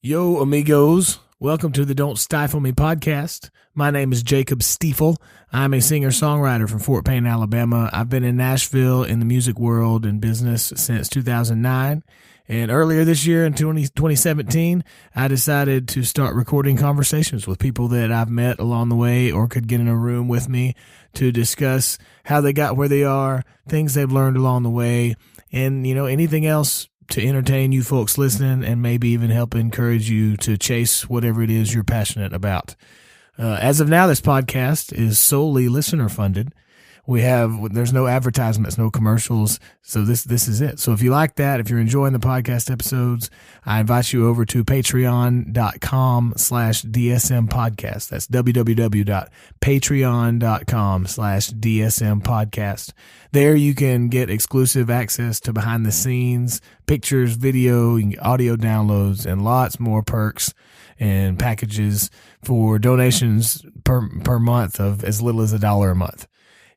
Yo, amigos. Welcome to the Don't Stifle Me podcast. My name is Jacob Stiefel. I'm a singer-songwriter from Fort Payne, Alabama. I've been in Nashville in the music world and business since 2009. And earlier this year in 2017, I decided to start recording conversations with people that I've met along the way or could get in a room with me to discuss how they got where they are, things they've learned along the way, and, anything else to entertain you folks listening and maybe even help encourage you to chase whatever it is you're passionate about. As of now, this podcast is solely listener funded. There's no advertisements, no commercials. So this is it. So if you like that, if you're enjoying the podcast episodes, I invite you over to patreon.com/DSM podcast. That's www.patreon.com/DSM podcast. There you can get exclusive access to behind the scenes, pictures, video, audio downloads, and lots more perks and packages for donations per month of as little as $1 a month.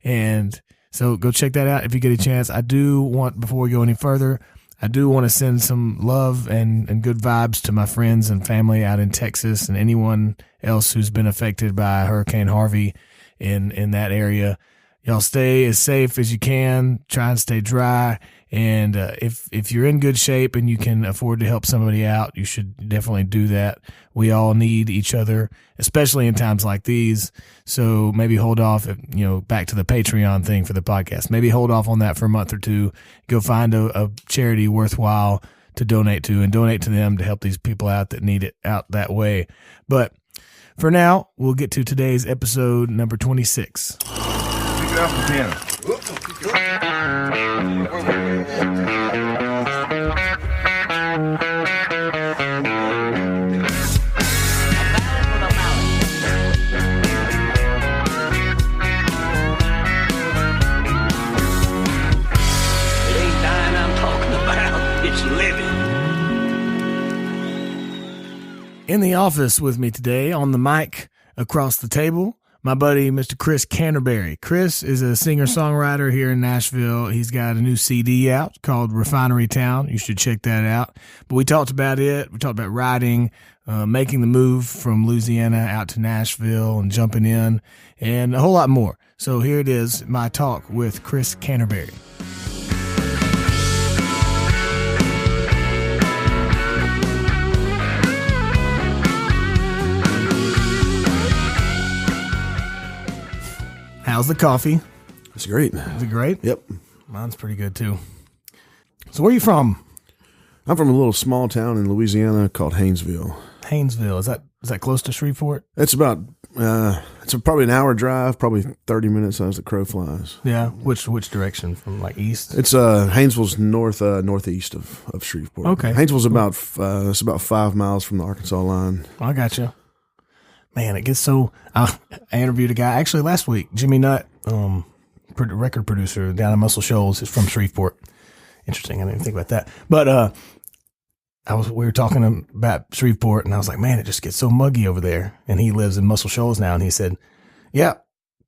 And so go check that out if you get a chance. Before we go any further, I do want to send some love and good vibes to my friends and family out in Texas and anyone else who's been affected by Hurricane Harvey in that area. Y'all stay as safe as you can. Try and stay dry. And if you're in good shape and you can afford to help somebody out, you should definitely do that. We all need each other, especially in times like these. So maybe hold off, back to the Patreon thing for the podcast. Maybe hold off on that for a month or two. Go find a charity worthwhile to donate to and donate to them to help these people out that need it out that way. But for now, we'll get to today's episode number 26. Pick it up from piano. In the office with me today, on the mic across the table, my buddy, Mr. Chris Canterbury. Chris is a singer-songwriter here in Nashville. He's got a new CD out called Refinery Town. You should check that out. But we talked about it. We talked about writing, making the move from Louisiana out to Nashville and jumping in, and a whole lot more. So here it is, my talk with Chris Canterbury. How's the coffee? It's great. Is it great? Yep. Mine's pretty good too. So where are you from? I'm from a little small town in Louisiana called Haynesville. Haynesville. Is that close to Shreveport? It's about it's probably an hour drive, probably 30 minutes as the crow flies. Yeah. Which direction? From like east? It's Haynesville's northeast of Shreveport. Okay. Haynesville's about 5 miles from the Arkansas line. I got you. Man, it gets so. I interviewed a guy actually last week, Jimmy Nutt, record producer down in Muscle Shoals. He's from Shreveport. Interesting. I didn't think about that. But we were talking about Shreveport, and I was like, man, it just gets so muggy over there. And he lives in Muscle Shoals now, and he said, yeah,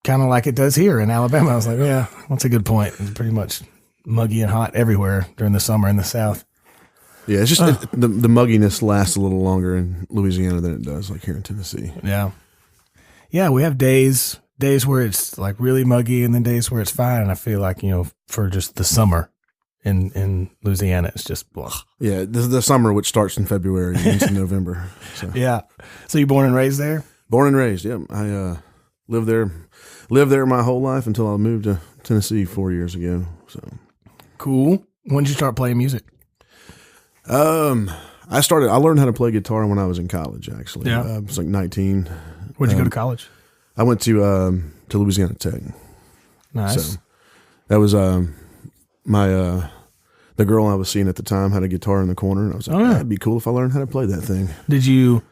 kind of like it does here in Alabama. I was like, yeah, that's a good point. It's pretty much muggy and hot everywhere during the summer in the South. Yeah, it's just the mugginess lasts a little longer in Louisiana than it does like here in Tennessee. Yeah. Yeah, we have days where it's like really muggy and then days where it's fine. And I feel like, for just the summer in Louisiana, it's just blah. Yeah, the summer, which starts in February and ends in November. So. Yeah. So you born and raised there? Born and raised, yep. I lived there my whole life until I moved to Tennessee 4 years ago. So cool. When did you start playing music? I learned how to play guitar when I was in college, actually. Yeah. I was like 19. Where'd you go to college? I went to Louisiana Tech. Nice. So that was the girl I was seeing at the time had a guitar in the corner, and I was like, that'd be cool if I learned how to play that thing. Did you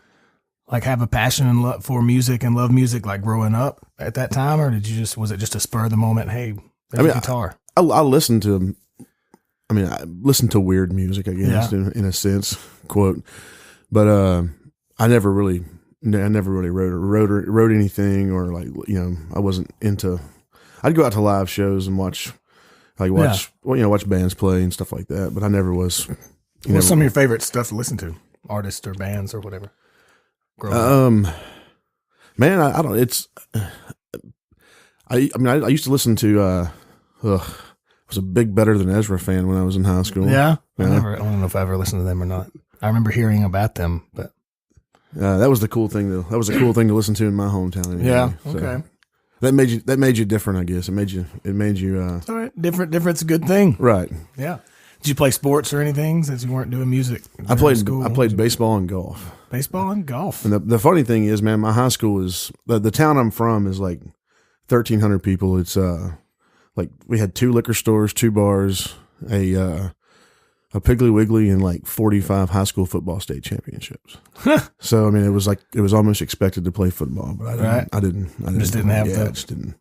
like have a passion and love for music and love music like growing up at that time, or was it just a spur of the moment? Hey, there's a guitar. I listened to weird music, I guess, in a sense, quote. But I never really wrote anything, or like, I wasn't into. I'd go out to live shows and watch bands play and stuff like that. But I never was. What's some of your favorite stuff to listen to? artists or bands or whatever? Man, I don't. It's. I mean, I used to listen to. I was a big Better Than Ezra fan when I was in high school. Yeah, I don't know if I ever listened to them or not. I remember hearing about them, but that was the cool thing. That was a cool thing to listen to in my hometown. Anyway. Yeah. So Okay. that made you different, I guess. It made you. All right. Different's a good thing. Right. Yeah. Did you play sports or anything since you weren't doing music? I played baseball and golf. Baseball and golf. And the funny thing is, man, my high school is the town I'm from is like 1,300 people. It's like we had 2 liquor stores, 2 bars, a Piggly Wiggly, and like 45 high school football state championships. So I mean, it was almost expected to play football, but I didn't Just didn't have that. I just didn't.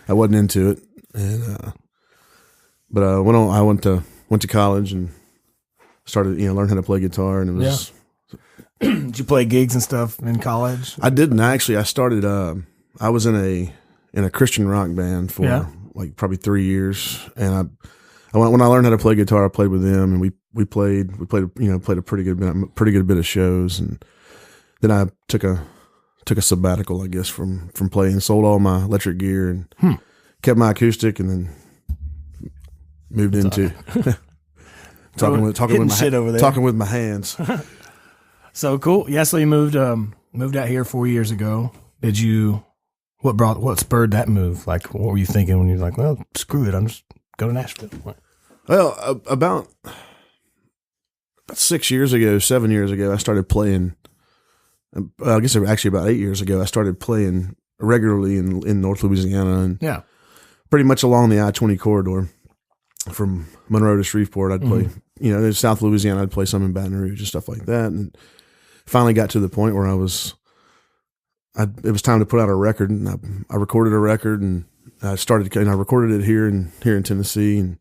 I wasn't into it, and but I went to college and started learn how to play guitar, and it was. Yeah. Did you play gigs and stuff in college? I didn't actually. I started. I was in a Christian rock band for like probably 3 years, and when I learned how to play guitar, I played with them, and we played a pretty good bit of shows, and then I took a sabbatical, I guess, from playing, sold all my electric gear, and kept my acoustic, and then moved into talking with my hands. So cool. Yeah. So you moved out here 4 years ago. What spurred that move? Like, what were you thinking when you're like, well, screw it, I'm just go to Nashville? Well, about 7 years ago, I started playing. I guess actually about 8 years ago, I started playing regularly in North Louisiana, and pretty much along the I-20 corridor from Monroe to Shreveport. I'd play, in South Louisiana, I'd play some in Baton Rouge and stuff like that, and finally got to the point where it was time to put out a record, and I recorded a record, and I recorded it here in Tennessee, and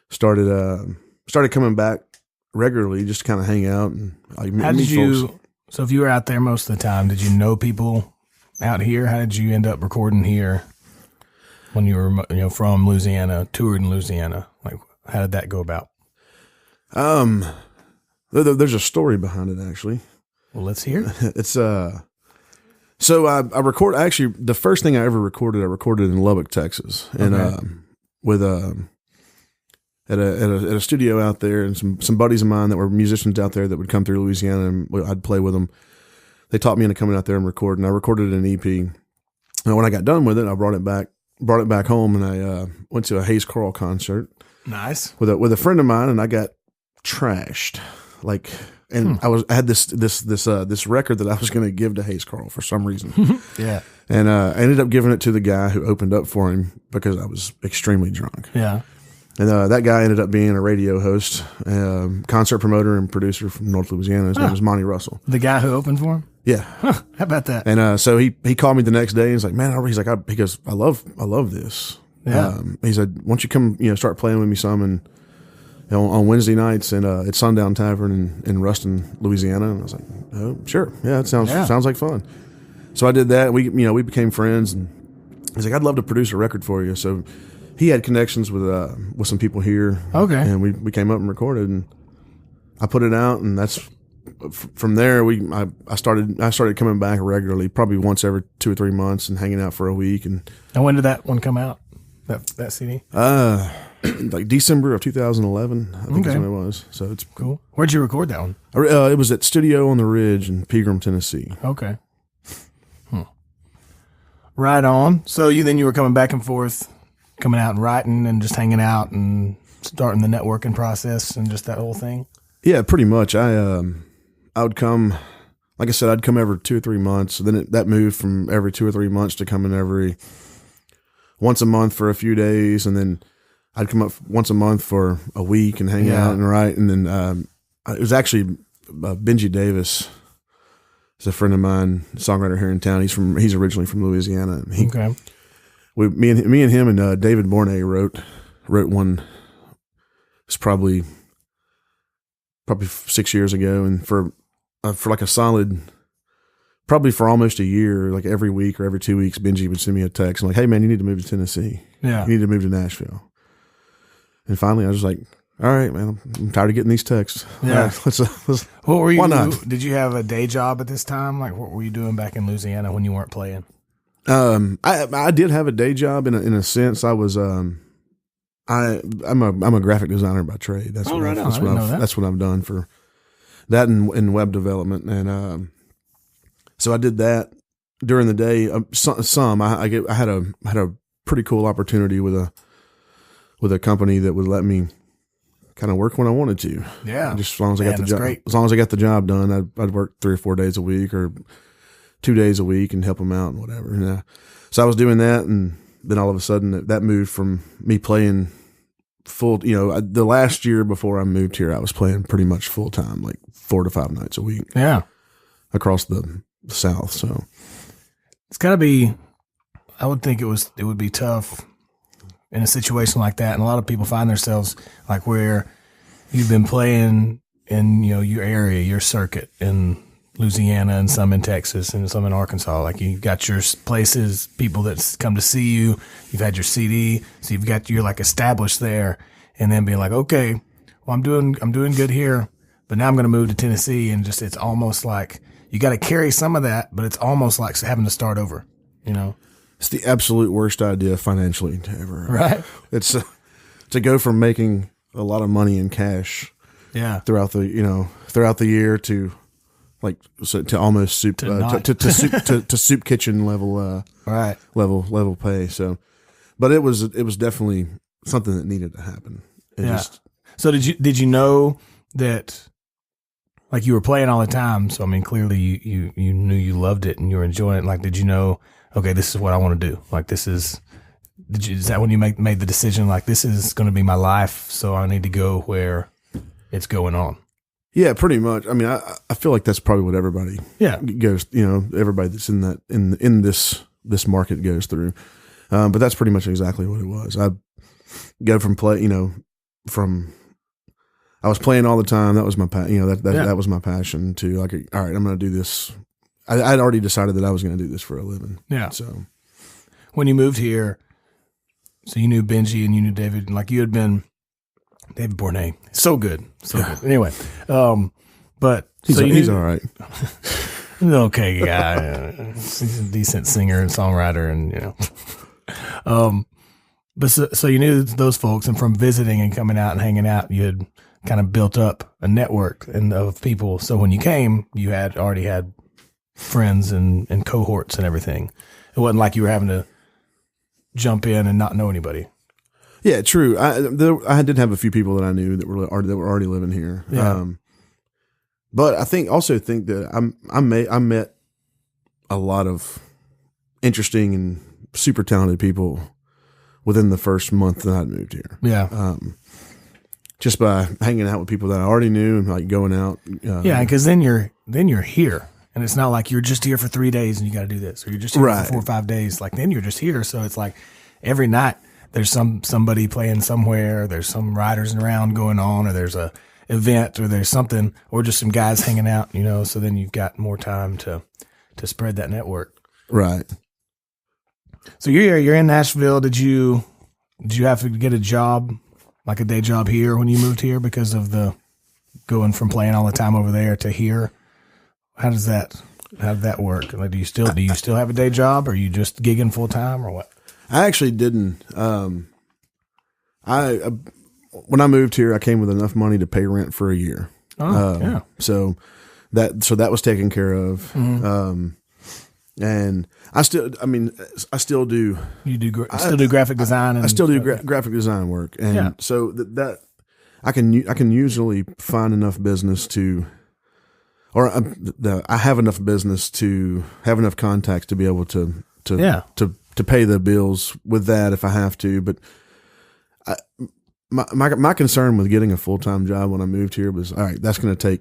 started coming back regularly just to kind of hang out and meet folks. So if you were out there most of the time, did you know people out here? How did you end up recording here when you were from Louisiana, toured in Louisiana? Like, how did that go about? There's a story behind it, actually. Well, let's hear it. It's so I record. Actually, the first thing I ever recorded, I recorded in Lubbock, Texas, and with at a studio out there, and some buddies of mine that were musicians out there that would come through Louisiana, and I'd play with them. They taught me into coming out there and recording. I recorded an EP, and when I got done with it, I brought it back home, and I went to a Hayes Carll concert. Nice. With a friend of mine, and I got trashed. Like, and I had this record that I was going to give to Hayes Carll for some reason. Yeah. And I ended up giving it to the guy who opened up for him because I was extremely drunk. Yeah. And that guy ended up being a radio host, concert promoter, and producer from North Louisiana. His name was Monty Russell. The guy who opened for him? Yeah. How about that? And so he called me the next day, and he's like, man, he goes, I love this. Yeah. He said, why don't you come, start playing with me some, and on Wednesday nights at Sundown Tavern in Ruston, Louisiana. And I was like, oh, sure. Yeah, it sounds like fun. So I did that. We became friends, and he's like, I'd love to produce a record for you. So he had connections with some people here. Okay. And we came up and recorded, and I put it out, and that's from there. I started coming back regularly, probably once every 2 or 3 months, and hanging out for a week. And when did that one come out? That CD? Like December of 2011, I think is when it was. So it's cool. Where'd you record that one? It was at Studio on the Ridge in Pegram, Tennessee. Okay. Right on. So you were coming back and forth, coming out and writing and just hanging out and starting the networking process and just that whole thing? Yeah, pretty much. I would come, like I said, I'd come every 2 or 3 months. Then that moved from every 2 or 3 months to coming every once a month for a few days, and then I'd come up once a month for a week and hang out and write. And then it was actually Benji Davis. He's a friend of mine, songwriter here in town. He's originally from Louisiana. And me and him and David Bornay wrote one. It's probably 6 years ago, and for like a solid, probably for almost a year, like every week or every 2 weeks, Benji would send me a text and like, hey man, you need to move to Tennessee. Yeah, you need to move to Nashville. And finally, I was like, all right, man, I'm tired of getting these texts. Yeah. All right, let's, What were you? why not? Did you have a day job at this time? Like, what were you doing back in Louisiana when you weren't playing? I did have a day job in a sense. I was I'm a graphic designer by trade. That's what I've done for that in web development, and so I did that during the day. I had a pretty cool opportunity with a company that would let me kind of work when I wanted to. Yeah, just as long as I got the job. Great. As long as I got the job done, I'd work 3 or 4 days a week or 2 days a week and help them out and whatever. And, so I was doing that, and then all of a sudden that moved from me playing full. The last year before I moved here, I was playing pretty much full time, like 4 to 5 nights a week. Yeah, across the South. So it's got to be. I would think it would be tough in a situation like that, and a lot of people find themselves like where you've been playing in your area, your circuit in Louisiana, and some in Texas, and some in Arkansas. Like you've got your places, people that come to see you. You've had your CD, so you're like established there, and then being like, okay, well I'm doing good here, but now I'm going to move to Tennessee, and just it's almost like you got to carry some of that, but it's almost like having to start over. It's the absolute worst idea financially to ever. Right. It's to go from making a lot of money in cash, throughout the year to to almost soup to soup kitchen level level pay. So, but it was definitely something that needed to happen. So did you know that? Like you were playing all the time, so I mean, clearly you knew you loved it and you were enjoying it. Like, did you know? Okay, this is what I want to do. Like, is that when you made the decision? Like, this is going to be my life, so I need to go where it's going on. Yeah, pretty much. I mean, I feel like that's probably what everybody goes. Everybody that's in that in this market goes through. But that's pretty much exactly what it was. I go from I was playing all the time. That was my that was my passion to like. All right, I'm going to do this. I'd already decided that I was going to do this for a living. Yeah. So when you moved here, so you knew Benji and you knew David, and like you had been David Bournet. So good. Anyway, but he's all right. He's an okay guy. He's a decent singer and songwriter, and but so you knew those folks, and from visiting and coming out and hanging out, you had kind of built up a network of people. So when you came, you had already had friends and cohorts and everything. It wasn't like you were having to jump in and not know anybody. Yeah, true. I did have a few people that I knew that were already living here. Yeah. But I think that I met a lot of interesting and super talented people within the first month that I'd moved here. Yeah. Just by hanging out with people that I already knew and like going out. Yeah, because then you're here, and it's not like you're just here for 3 days and you got to do this, or you're just here for 4 or 5 days. Like then you're just here, so it's like every night there's somebody playing somewhere, there's some riders around going on, or there's a event, or there's something, or just some guys hanging out. So then you've got more time to spread that network. Right. So you're in Nashville. Did you have to get a job? Like a day job here when you moved here because of the going from playing all the time over there to here? How did that work? Like, do you still have a day job, or are you just gigging full time, or what? I actually didn't. When I moved here, I came with enough money to pay rent for a year. Oh, yeah. So that was taken care of. Mm-hmm. And I still do. You still do graphic design. I still do graphic design work, and so that I can usually find enough business to, or I have enough business to have enough contacts to be able to pay the bills with that if I have to. But my concern with getting a full-time job when I moved here was, all right, that's going to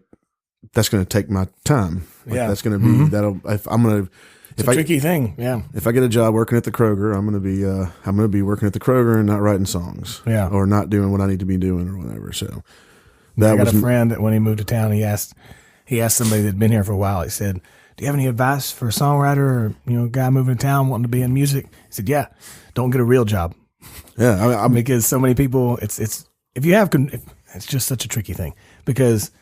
take my time. Like, that's going to be It's a tricky thing. Yeah. If I get a job working at the Kroger, I'm going to be working at the Kroger and not writing songs. Yeah. Or not doing what I need to be doing or whatever. So I got a friend that when he moved to town, he asked somebody that'd been here for a while. He said, "Do you have any advice for a songwriter or guy moving to town wanting to be in music?" He said, "Yeah, don't get a real job." Yeah, because so many people, it's if you have It's just such a tricky thing because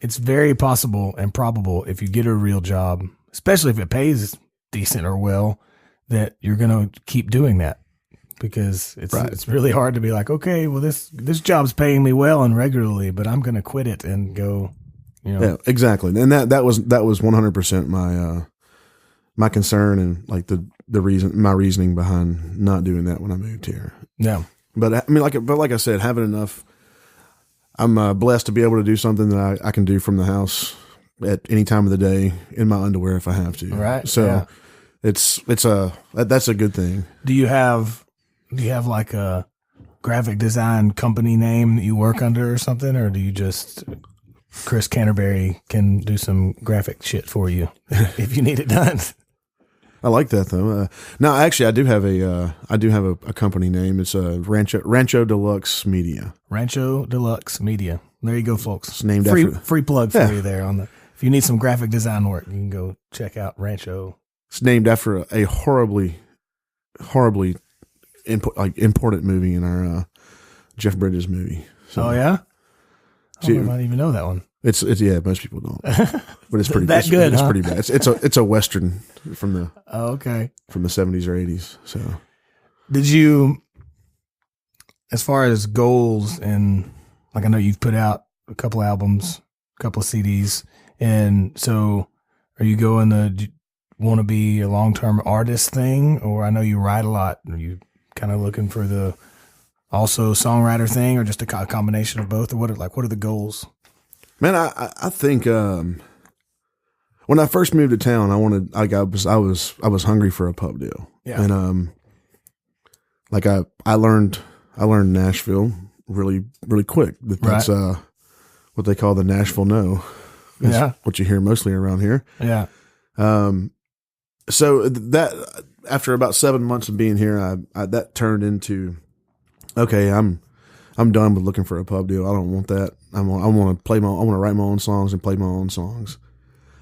it's very possible and probable if you get a real job, especially if it pays decent or well, that you're going to keep doing that because it's really hard to be like, okay, well, this job's paying me well and regularly, but I'm going to quit it and go, Yeah, exactly. And that was 100% my concern and like my reasoning behind not doing that when I moved here. Yeah. But I mean, like I said, having enough, I'm blessed to be able to do something that I can do from the house at any time of the day in my underwear if I have to. Right. So yeah. that's a good thing. Do you have like a graphic design company name that you work under or something, or do you just Chris Canterbury can do some graphic shit for you if you need it done? I like that though. No, actually, I do have a company name. It's Rancho Deluxe Media. Rancho Deluxe Media. There you go, folks. It's named free plug for you there on the. If you need some graphic design work, you can go check out Rancho. It's named after a horribly important movie in our Jeff Bridges movie. So, oh yeah, I might even know that one. It's yeah, most people don't, but it's pretty that good. It's huh? pretty bad. It's a western from the from the 70s or 80s. So, did you, as far as goals and like I know you've put out a couple albums, a couple of CDs, and so are you going to want to be a long-term artist thing, or I know you write a lot. Are you kind of looking for the also songwriter thing, or just a combination of both, or what are the goals? Man, I think when I first moved to town, I was hungry for a pub deal. Yeah. And I learned Nashville really quick. That's what they call the Nashville No. That's what you hear mostly around here. Yeah. So that after about 7 months of being here, that turned into, okay, I'm done with looking for a pub deal. I don't want that. I want to write my own songs and play my own songs.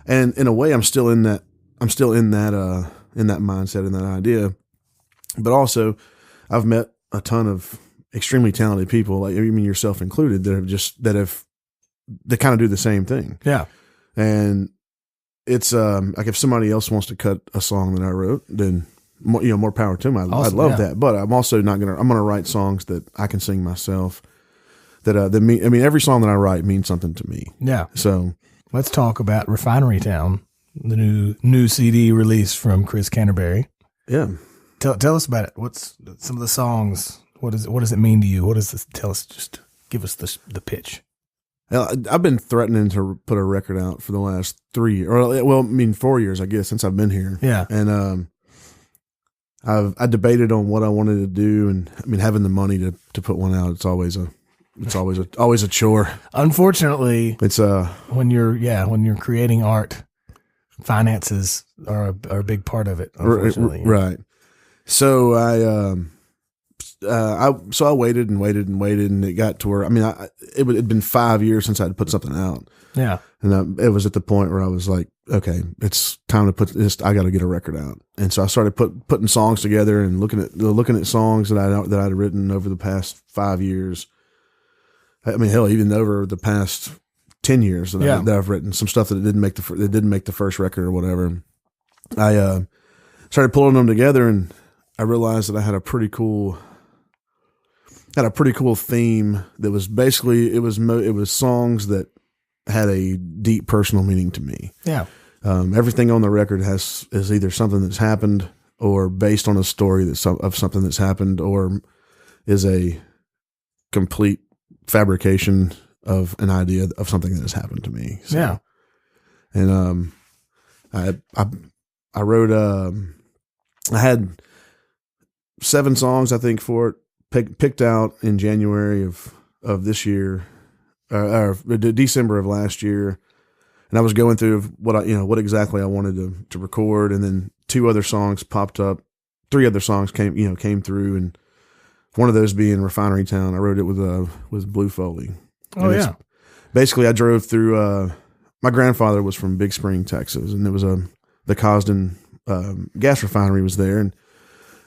And in a way, I'm still in that mindset and that idea. But also, I've met a ton of extremely talented people, like yourself included, that kind of do the same thing. Yeah. And it's like if somebody else wants to cut a song that I wrote, then more power to them. I'd love that. But I'm also I'm gonna write songs that I can sing myself. Every song that I write means something to me. Yeah. So let's talk about Refinery Town, the new CD release from Chris Canterbury. Yeah. Tell us about it. What's some of the songs? What does it mean to you? What does this tell us? Just give us the pitch. I've been threatening to put a record out for the last 3 years, 4 years, I guess, since I've been here. Yeah. And I debated on what I wanted to do, and having the money to put one out, it's always a chore. Unfortunately, it's when you're creating art, finances are a big part of it. Unfortunately, right. So I waited and waited and waited, and it got to where it had been 5 years since I'd put something out. Yeah, and it was at the point where I was like, okay, it's time to put this. I got to get a record out, and so I started putting songs together and looking at songs that I'd written over the past 5 years. Hell, even over the past 10 years that I've written some stuff that didn't make the first record or whatever. I started pulling them together, and I realized that I had a pretty cool theme that was basically it was songs that had a deep personal meaning to me. Yeah. Everything on the record is either something that's happened or based on a story of something that's happened, or is a complete fabrication of an idea of something that has happened to me. So, yeah. And I wrote I had 7 songs I think for it picked out in January of this year, or December of last year. And I was going through what exactly I wanted to record, and then 2 other songs popped up. 3 other songs came through, and one of those being Refinery Town. I wrote it with Blue Foley. Oh yeah. Basically, I drove through. My grandfather was from Big Spring, Texas, and it was the Cosden gas refinery was there, and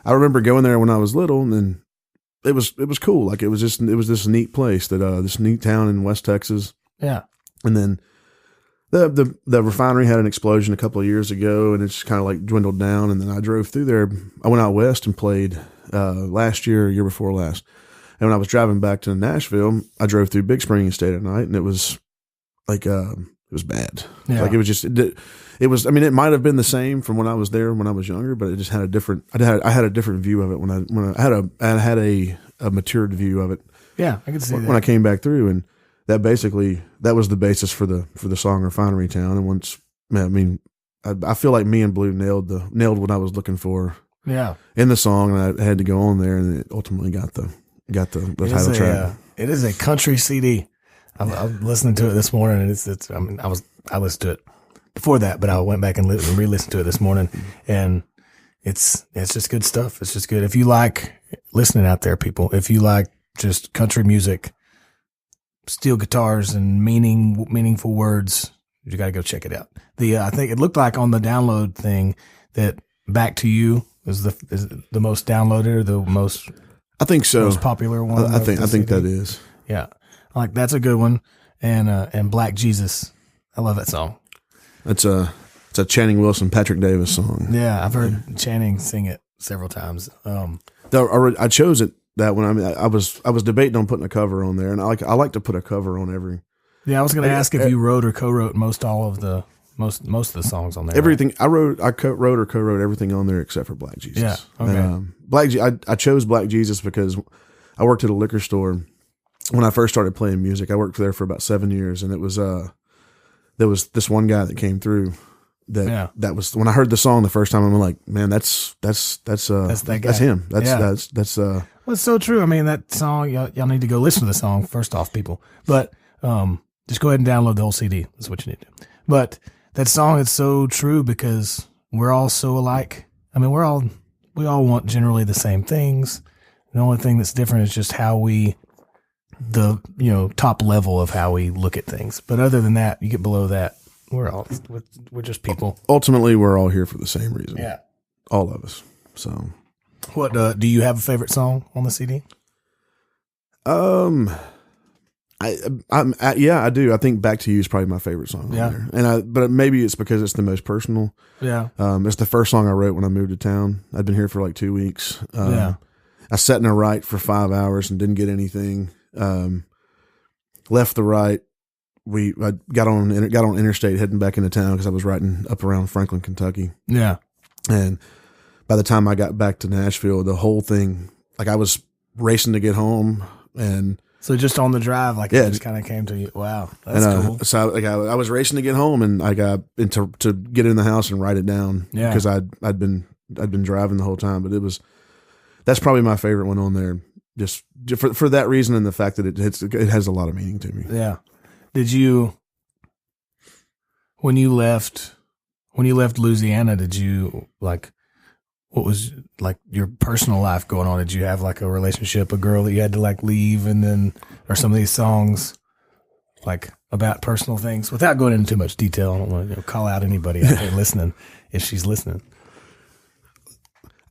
I remember going there when I was little, and then it was cool. Like it was this neat place that this neat town in West Texas. Yeah. And then the refinery had an explosion a couple of years ago, and it's kind of like dwindled down. And then I drove through there. I went out west and played year before last. And when I was driving back to Nashville, I drove through Big Spring and stayed at night, and it was like it was bad. Yeah. Like it was just it was. I mean, it might have been the same from when I was there when I was younger, but it just had a different. I had a different view of it when I had a matured view of it. Yeah, I can see that when I came back through, and that was the basis for the song Refinery Town. And once, I mean, I feel like me and Blue nailed what I was looking for. Yeah, in the song, and I had to go on there, and it ultimately got the title track. It is a country CD. I'm listening to it this morning, and it's. I mean, I listened to it before that, but I went back and re-listened to it this morning, and it's just good stuff. It's just good. If you like listening out there, people, if you like just country music, steel guitars and meaningful words, you got to go check it out. I think it looked like on the download thing that Back to You is the most downloaded or the most. I think so. Most popular one. I think that is. Yeah, like that's a good one. And Black Jesus, I love that song. It's a Channing Wilson, Patrick Davis song. Yeah, I've heard Channing sing it several times. I chose it that one. I mean, I was debating on putting a cover on there, and I like to put a cover on every. Yeah, I was going to ask if you wrote or co-wrote most of the songs on there. Everything right? I wrote or co-wrote everything on there except for Black Jesus. Yeah, okay. I chose Black Jesus because I worked at a liquor store when I first started playing music. I worked there for about 7 years, and it was there was this one guy that came through that was when I heard the song the first time. I'm like, man, that's that guy. That's him. That's well, it's so true. I mean, that song, y'all need to go listen to the song first off, people. But just go ahead and download the whole CD. That's what you need to do. But that song is so true because we're all so alike. I mean, we all want generally the same things. The only thing that's different is just how top level of how we look at things. But other than that, you get below that, we're just people. Ultimately, we're all here for the same reason. Yeah. All of us. So what, do you have a favorite song on the CD? I do. I think Back to You is probably my favorite song on there. But maybe it's because it's the most personal. Yeah. It's the first song I wrote when I moved to town. I'd been here for like 2 weeks. I sat in a write for 5 hours and didn't get anything. Left the write. I got on interstate heading back into town because I was writing up around Franklin, Kentucky. Yeah. And by the time I got back to Nashville, the whole thing, like I was racing to get home, and so just on the drive, like it just kind of came to you. Wow, that's cool. So I was racing to get home, and I got to get in the house and write it down because I'd been driving the whole time. But that's probably my favorite one on there, just for that reason and the fact that it has a lot of meaning to me. Yeah. Did you, when you left Louisiana, did you what was like your personal life going on? Did you have like a relationship, a girl that you had to like leave, and then, or some of these songs like about personal things without going into too much detail? I don't want to call out anybody out there listening if she's listening.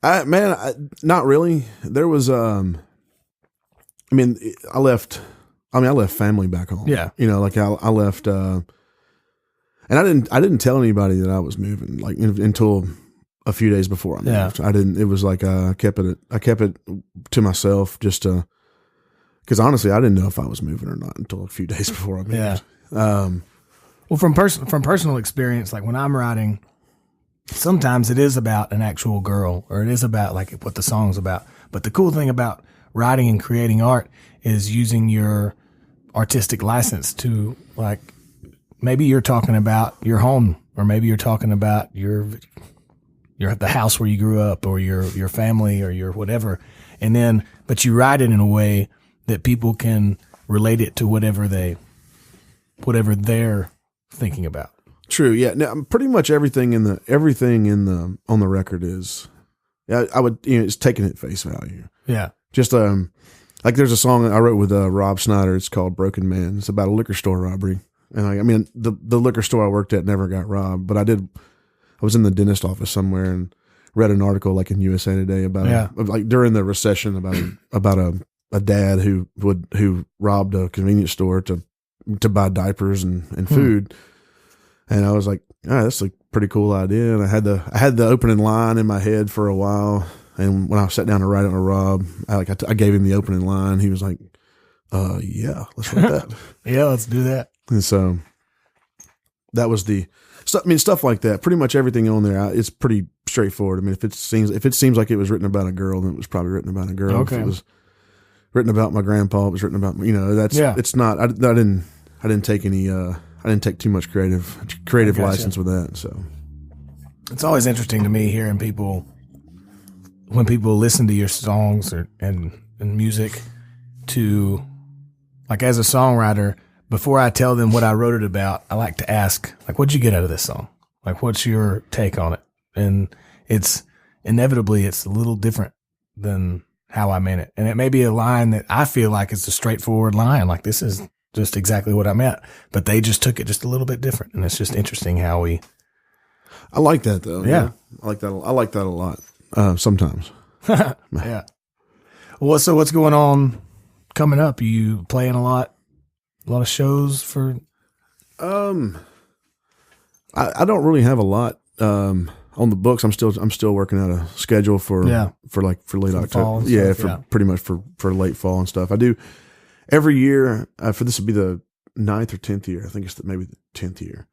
Not really. There was, I left family back home. Yeah. I left, and I didn't tell anybody that I was moving until a few days before I moved. I didn't. It was like I kept it to myself because honestly, I didn't know if I was moving or not until a few days before I moved. Yeah. Well, from personal experience, like when I'm writing, sometimes it is about an actual girl, or it is about like what the song's about. But the cool thing about writing and creating art is using your artistic license to, like, maybe you're talking about your home, or maybe you're talking about the house where you grew up, or your family, or your whatever. And then, but you write it in a way that people can relate it to whatever they're thinking about. True. Yeah. Now, pretty much everything on the record is, I would, it's taking it at face value. Yeah. Just, like there's a song I wrote with Rob Snyder. It's called Broken Man. It's about a liquor store robbery. And the liquor store I worked at never got robbed, but I was in the dentist office somewhere, and read an article like in USA Today about like during the recession about a dad who robbed a convenience store to buy diapers and food. And I was like, all right, that's a pretty cool idea. And I had the opening line in my head for a while. And when I sat down to write it on Rob, I gave him the opening line. He was like, yeah, let's write that. Yeah, let's do that. And so that was stuff like that. Pretty much everything on there, it's pretty straightforward. I mean, if it seems like it was written about a girl, then it was probably written about a girl. Okay. If it was written about my grandpa, it was written about, it's not, I didn't take any, I didn't take too much creative license with that. So it's always interesting to me hearing when people listen to your songs and music to, like, as a songwriter, before I tell them what I wrote it about, I like to ask, like, what'd you get out of this song? Like, what's your take on it? And it's inevitably, it's a little different than how I meant it. And it may be a line that I feel like is a straightforward line. Like, this is just exactly what I meant, but they just took it just a little bit different. And it's just interesting how I like that though. Yeah. I like that a lot. Sometimes. Yeah. Well, so what's going on coming up? You playing a lot of shows for? I don't really have a lot on the books. I'm still working out a schedule for late October. Yeah, pretty much for late fall and stuff. I do every year. For this would be the 9th or 10th year. I think it's maybe the 10th year.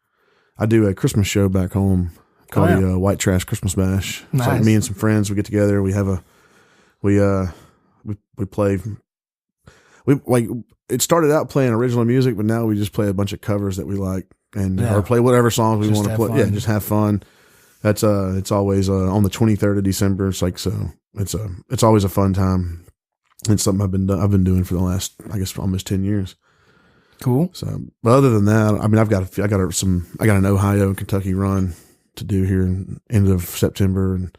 I do a Christmas show back home called the White Trash Christmas Bash. Nice. It's like me and some friends. We get together. We have we play. It started out playing original music, but now we just play a bunch of covers that we like or play whatever songs we want to play. Fun. Yeah, just have fun. That's it's always on the 23rd of December. It's like, so it's always a fun time. It's something I've been doing for the last, I guess, almost 10 years. Cool. So, but other than that, I mean, I got an Ohio and Kentucky run to do here in end of September and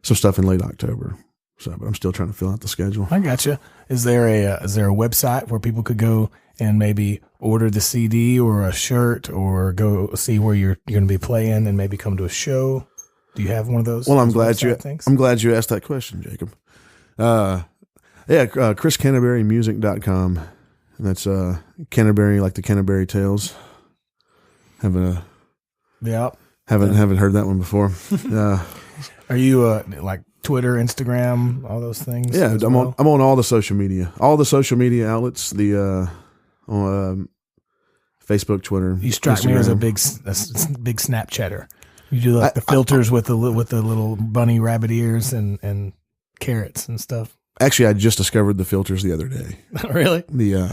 some stuff in late October. So, but I'm still trying to fill out the schedule. I gotcha. Is there a website where people could go and maybe order the CD or a shirt or go see where you're going to be playing and maybe come to a show? Do you have one of those? Well, I'm glad you asked that question, Jacob. ChrisCanterburymusic.com. And that's Canterbury, like the Canterbury Tales. Haven't heard that one before. Are you like Twitter, Instagram, all those things? Yeah, I'm on all the social media outlets. The Facebook, Twitter. You strike me as a big Snapchatter. You do like the filters with the little bunny rabbit ears and carrots and stuff. Actually, I just discovered the filters the other day. Really? The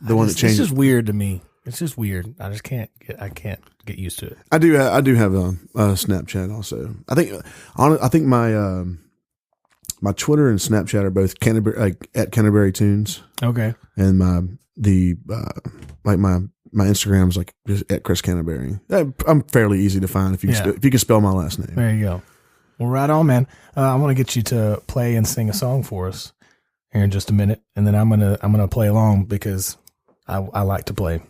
one that changes. It's just weird to me. It's just weird. I can't get used to it. I do have a Snapchat also. I think my Twitter and Snapchat are both Canterbury, like at Canterbury Tunes. Okay. And my Instagram's like just at Chris Canterbury. I'm fairly easy to find if you can spell my last name. There you go. Well, right on, man. I want to get you to play and sing a song for us here in just a minute, and then I'm gonna play along because I like to play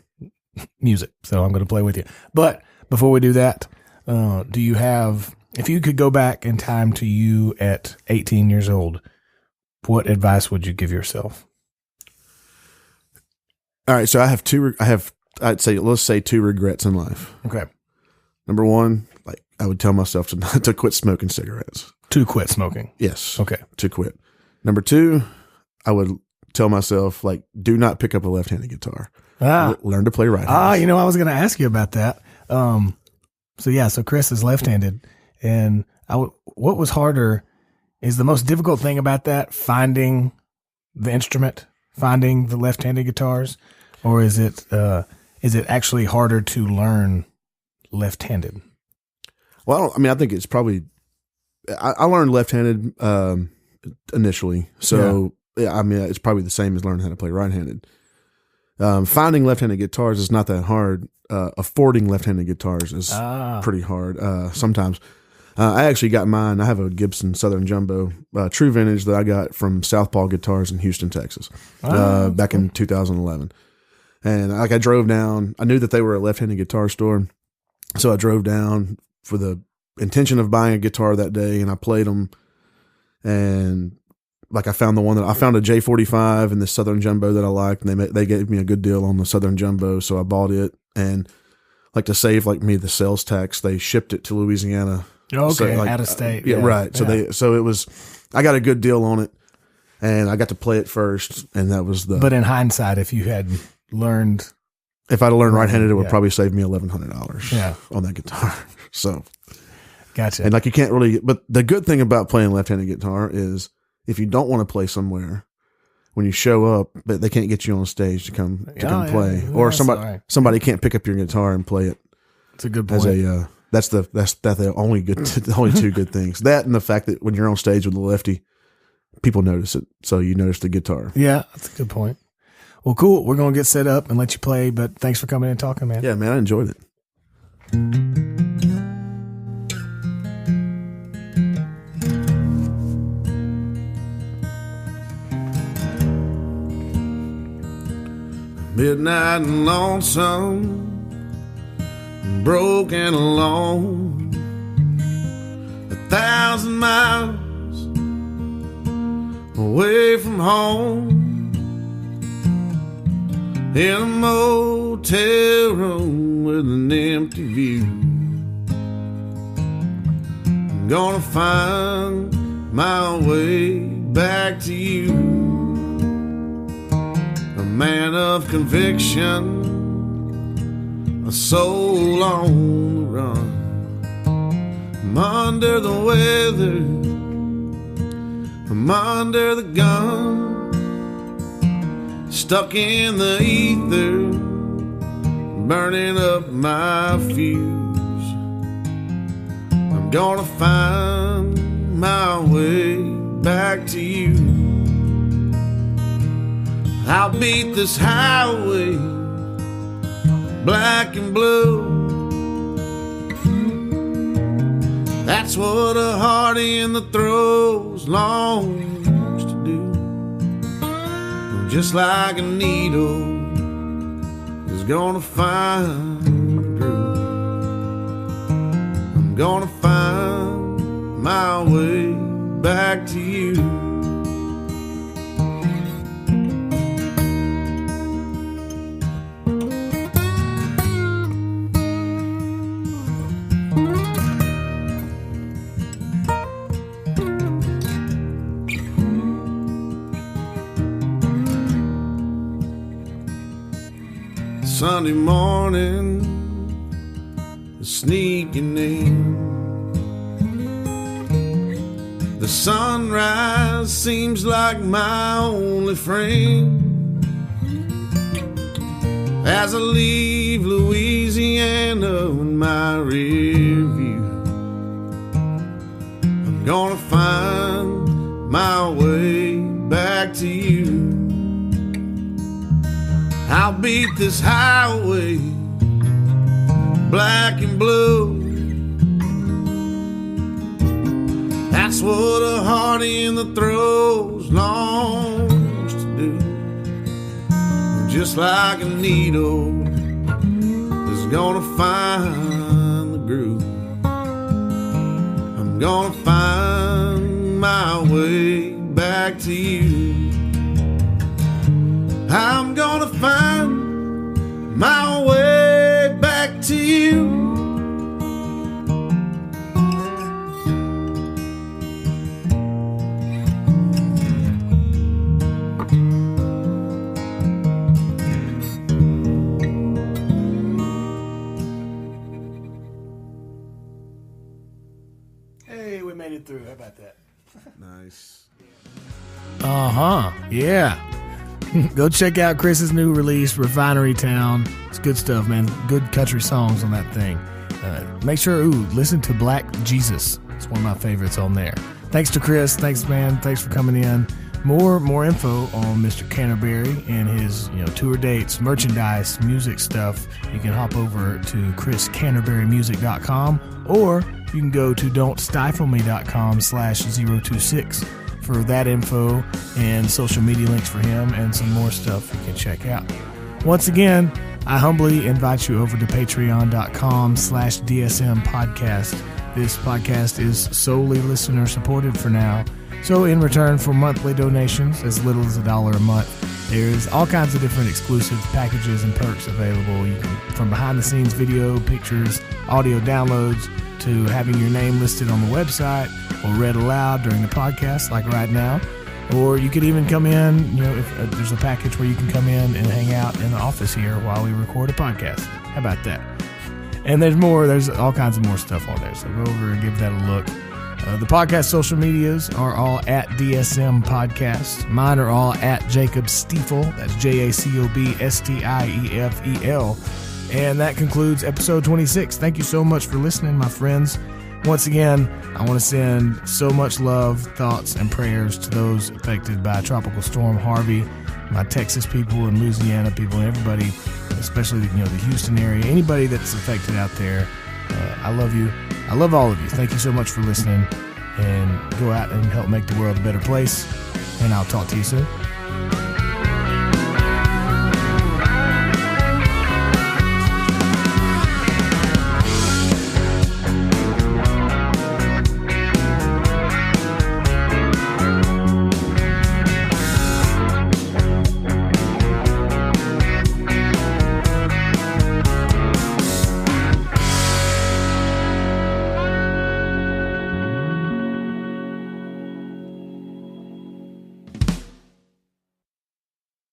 music, so I'm gonna play with you. But before we do that, do you have? If you could go back in time to you at 18 years old, what advice would you give yourself? All right, so let's say two regrets in life. Okay. Number one, like I would tell myself to quit smoking cigarettes. To quit smoking. Yes. Okay. To quit. Number two, I would tell myself, like, do not pick up a left-handed guitar. Learn to play right-handed. I was going to ask you about that. So Chris is left-handed, and what was harder is the most difficult thing about that finding the instrument, finding the left-handed guitars, or is it actually harder to learn left-handed? Well, I think it's probably. I learned left-handed initially, so it's probably the same as learning how to play right-handed. Finding left-handed guitars is not that hard. Affording left-handed guitars is pretty hard sometimes. I actually got mine. I have a Gibson Southern Jumbo, true vintage that I got from Southpaw Guitars in Houston, Texas, back in 2011. And I drove down. I knew that they were a left-handed guitar store, so I drove down for the intention of buying a guitar that day, and I played them, and like I found a J45 and the Southern Jumbo that I liked, and they gave me a good deal on the Southern Jumbo, so I bought it, and like to save like me the sales tax, they shipped it to Louisiana. Okay, so, like, out of state. Yeah, right. So it was, I got a good deal on it, and I got to play it first, and that was But in hindsight, if you had learned, if I'd have learned right-handed, it would probably save me $1,100 on that guitar. So, gotcha. And like you can't really, but the good thing about playing left-handed guitar is if you don't want to play somewhere, when you show up, but they can't get you on stage to come play, or somebody can't pick up your guitar and play it. It's a good point. That's the only two good things. That and the fact that when you're on stage with the lefty, people notice it. So you notice the guitar. Yeah, that's a good point. Well, cool. We're going to get set up and let you play, but thanks for coming and talking, man. Yeah, man, I enjoyed it. Midnight and lonesome, broken alone, 1,000 miles away from home, in a motel room with an empty view. I'm gonna find my way back to you, a man of conviction, a soul on the run. I'm under the weather, I'm under the gun, stuck in the ether, burning up my fuse. I'm gonna find my way back to you. I'll beat this highway black and blue. That's what a heart in the throes longs to do. Just like a needle is gonna find a groove. I'm gonna find my way back to you. Sunday morning, sneaking in. The sunrise seems like my only friend. As I leave Louisiana in my rear view, I'm gonna find my way back to you. I'll beat this highway black and blue. That's what a heart in the throes longs to do. Just like a needle is gonna find the groove. I'm gonna find my way back to you. I'm gonna find my way back to you. Hey, we made it through. How about that? Nice. Yeah. Go check out Chris's new release, Refinery Town. It's good stuff, man. Good country songs on that thing. Make sure, listen to Black Jesus. It's one of my favorites on there. Thanks to Chris. Thanks, man. Thanks for coming in. More info on Mr. Canterbury and his tour dates, merchandise, music stuff. You can hop over to chriscanterburymusic.com, or you can go to don'tstifleme.com/026 for that info and social media links for him and some more stuff you can check out. Once again, I humbly invite you over to patreon.com/DSM podcast. This podcast is solely listener supported for now. So in return for monthly donations, as little as $1 a month, there's all kinds of different exclusive packages and perks available. You can, from behind the scenes video, pictures, audio downloads, to having your name listed on the website or read aloud during the podcast, like right now. Or you could even come in, if there's a package where you can come in and hang out in the office here while we record a podcast. How about that? And there's more. There's all kinds of more stuff on there. So go over and give that a look. The podcast social medias are all at DSM Podcast. Mine are all at Jacob Stiefel. That's JACOB STIEFEL. And that concludes episode 26. Thank you so much for listening, my friends. Once again, I want to send so much love, thoughts, and prayers to those affected by Tropical Storm Harvey, my Texas people and Louisiana people, and everybody, especially the Houston area, anybody that's affected out there. I love you. I love all of you. Thank you so much for listening, and go out and help make the world a better place. And I'll talk to you soon.